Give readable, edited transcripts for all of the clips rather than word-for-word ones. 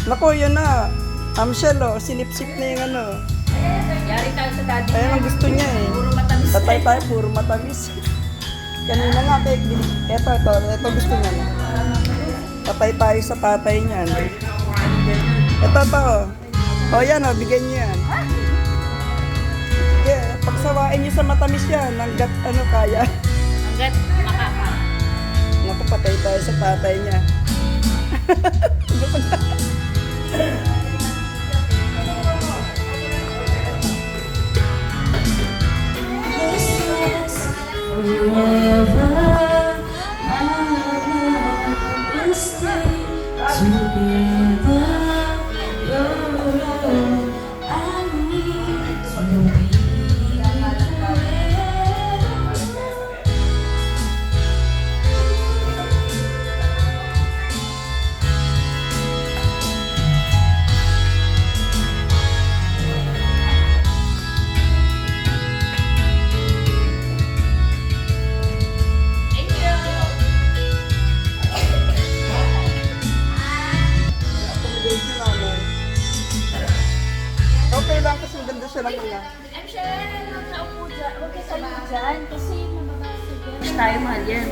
Nako, yun na. Amshel, oh, sinipsip na yung ano. Yari tayo sa daddy. Ayan ang gusto niya eh. Puro matamis. Tatay tayo, puro matamis. Kanina nga, ito gusto niya. Tatay tayo sa tatay niyan. Ito. O yan, o, bigyan niyo yan. Yeah, pagsawain niyo sa matamis yan, hanggat ano kaya. Hanggat makaka. Naku, patay tayo sa tatay niya. Okay lang kasi maganda siya lang nga. I'm sure nakaupo dyan. Huwag ka tayo dyan kasi mababasa dyan. Tayo mahal yan.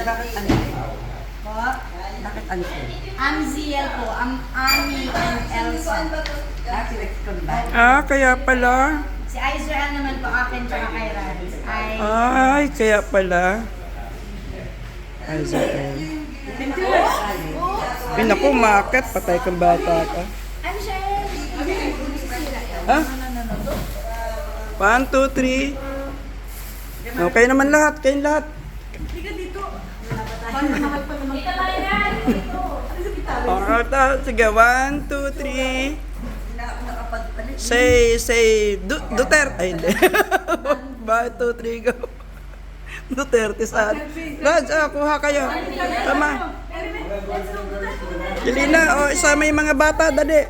Bakit ano? Bakit ano? Amziel po, Ami and Elsa. Kaya pala. Si Israel naman po, akin tsaka kay Radis. Ay, kaya pala. Israel. Ay, naku, market. Patay kang bata ka. I'm sure. Ha? 1, 2, 3. Okay naman lahat. Kayong lahat. Sige, 1, 2, 3. Say, Duterte. Ay, hindi. 1, 2, 3, go. Duterte sa atin. Raj, kuha kayo. Tama. Jelina, isama yung mga bata, dali.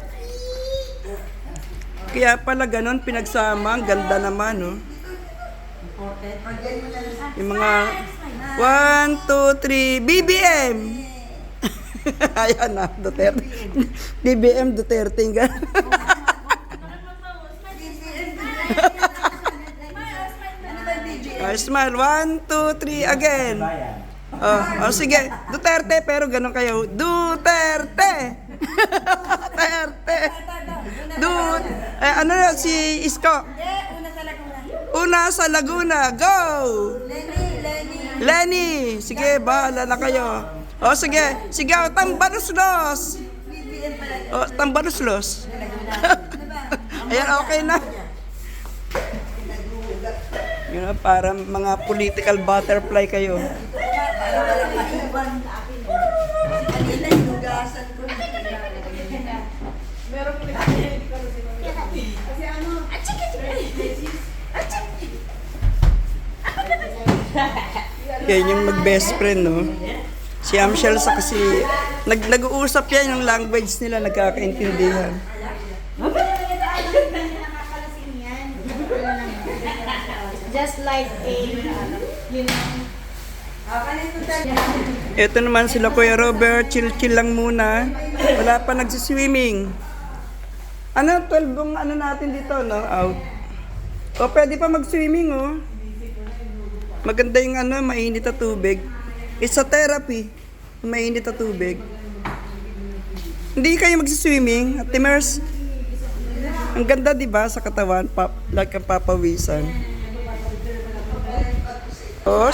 Kaya pala ganun, pinagsama. Ang ganda naman, oh. Yung mga 1, 2, 3, BBM! Ayan na, Duterte. BBM, Duterte. Smile. 1, 2, 3, again. Sige. Duterte, pero ganun kayo. Duterte! Duterte! Ano na, si Isko? Una sa Laguna. Go! Lenny! Sige, bahala na kayo. Sige. Sige, tambaluslos! Tambaluslos. Ayan, okay na. Yun na, para mga political butterfly kayo. Yan yung mag-best friend, no? Si Amshel sa kasi nag-uusap yan yung language nila, nagkakaintindihan. Just like a, you know. Ito naman sila Kuya Robert, chill-chill lang muna. Wala pa nagsiswimming. 12 ang ano natin dito, no? Out. Pwede pa mag-swimming, oh. Maganda yung mainit na tubig. It's a therapy. Mainit na tubig. Hindi kayo magsiswimming, Ate Mers? Ang ganda, di ba, sa katawan, like ang papawisan.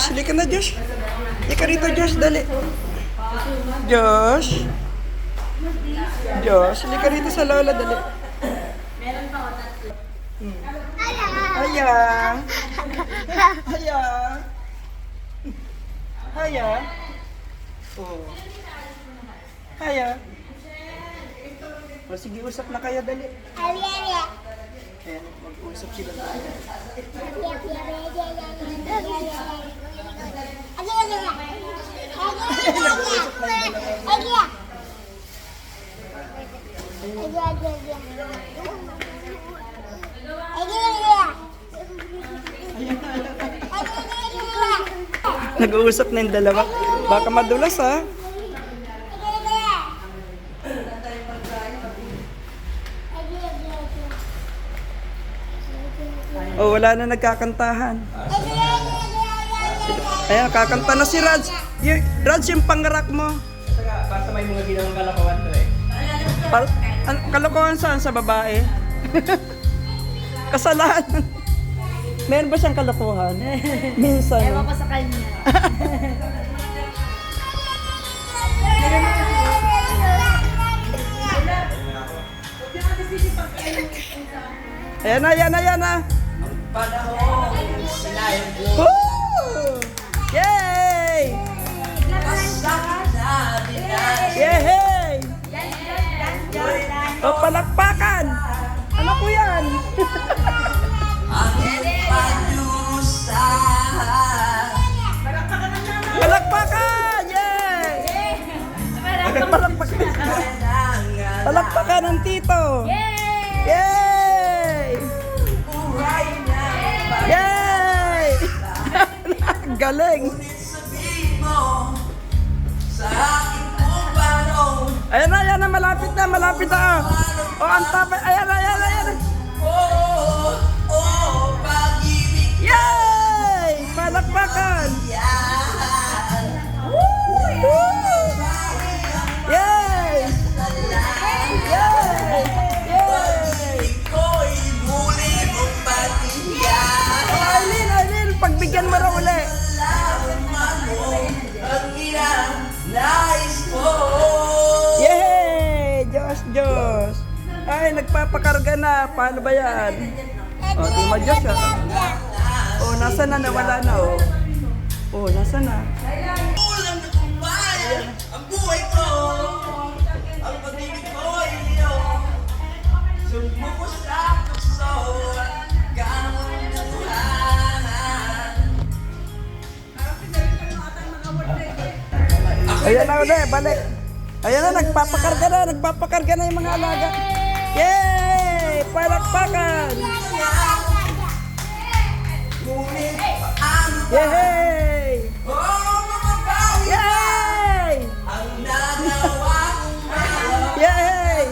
Sili ka na, Josh. Ika rito, Josh, dali. Josh, sili ka rito sa lola, dali. Haya. Haya. Sige, usap na kayo, dali. Ayan, mag-usap sila na. Nag-uusap na yung dalawa. Baka madulas ha. Oh, wala na nagkakantahan. Ayan, kakanta na si Raj. Raj, yung pangarak mo. Basta may mga ginawang kalakuan to eh. Kalokohan saan? Sa babae? Kasalanan. Meron ba siyang kalokohan? Minsan. Ewan ko sa kanya. Ayan na, ayan na, ayan na. Panahon, sinayin ko. Woo! Yay! Yay! O, palakpakan! Ano po yan? Palakpakan! Yay! Palakpakan! Palakpakan ng tito! Yay! Yay! Galing! Ayan na, ayan na, malapit na, malapit na. O, ang tapay, ayan na, ayan na, ayan na. Yay! Palakpakan! Woo! Yay! Yay! Yay! Oh, Aileen, pagbigyan mo raw uli. Yay! Diyos! Ay, nagpapakarga na. Paano ba yan? O, di mo Diyos ah. O, nasa na? Nawala na o. O, nasa na? Ang buhay ko, ang pag-ibig ko ay iyo. Sumuko sa puso, kamunduhan. Ayan na ulit, balik. Ayan na, nagpapakarga na yung mga alaga. Yay! Palakpakan! Yay! Yay! Yay!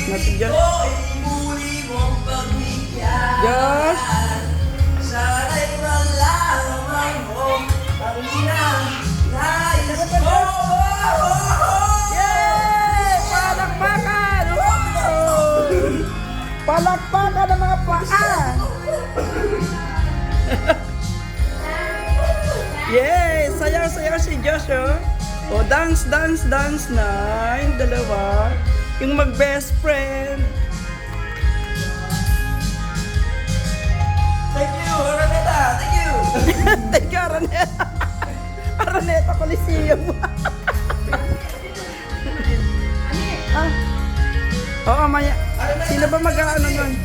Nasi Diyos. Diyos. Sana'y malaman mo ang ninanais ko. Yay! Palakpakan! Wow! Palakpakan ng mga paa! Yay! Sayaw-sayaw si Josh, oh. O, dance na yung dalawa. Yung mag-best friend. Thank you, Araneta. Thank you. Thank you, Araneta. Araneta Coliseum. Ah. Oo, maya. Sino ba mag-ano nun?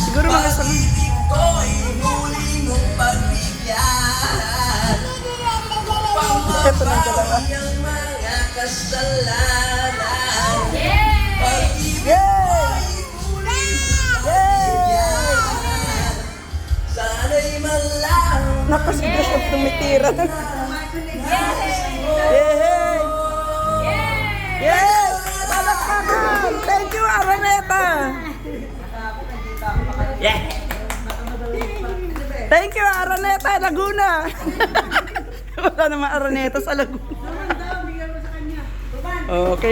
Siguro mga isang... Ko'y muli mong pagbigyan. Ito na dalawa. Ang mga kasalanan. Pag-ibig Yay! Yay! sana'y malaman. Naku, si Josh ang tumitira. Yay! Yay! Palakpakan! Thank you, Araneta! Yeah. Thank you, Araneta, Laguna! Wala naman Araneta sa Laguna. Okay